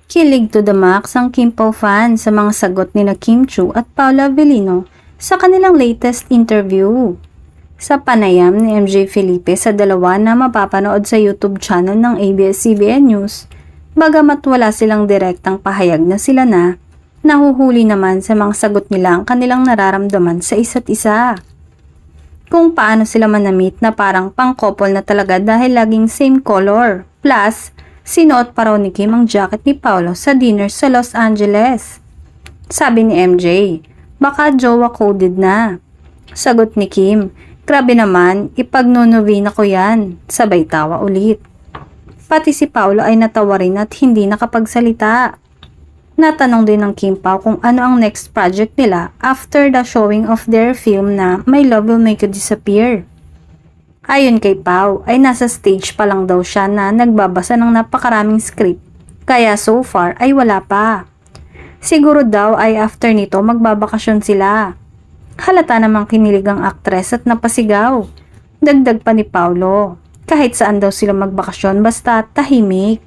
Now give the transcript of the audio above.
Kilig to the max ang Kim Pao fan sa mga sagot ni na Kim Chu at Paula Avellino sa kanilang latest interview. Sa panayam ni MJ Felipe sa dalawa na mapapanood sa YouTube channel ng ABS-CBN News, bagamat wala silang direktang pahayag na sila na, nahuhuli naman sa mga sagot nila ang kanilang nararamdaman sa isa't isa. Kung paano sila manamit na parang pang-couple na talaga dahil laging same color. Plus, sinuot pa raw ni Kim ang jacket ni Paolo sa dinner sa Los Angeles. Sabi ni MJ, baka jowa coded na. Sagot ni Kim, grabe naman, ipagnunovena ko yan. Sabay tawa ulit. Pati si Paolo ay natawa rin at hindi nakapagsalita. Natanong din ng Kim Pao kung ano ang next project nila after the showing of their film na My Love Will Make You Disappear. Ayon kay Pao ay nasa stage pa lang daw siya na nagbabasa ng napakaraming script, kaya so far ay wala pa. Siguro daw ay after nito magbabakasyon sila. Halata namang kinilig ang aktres at napasigaw. Dagdag pa ni Paolo, kahit saan daw sila magbakasyon basta tahimik.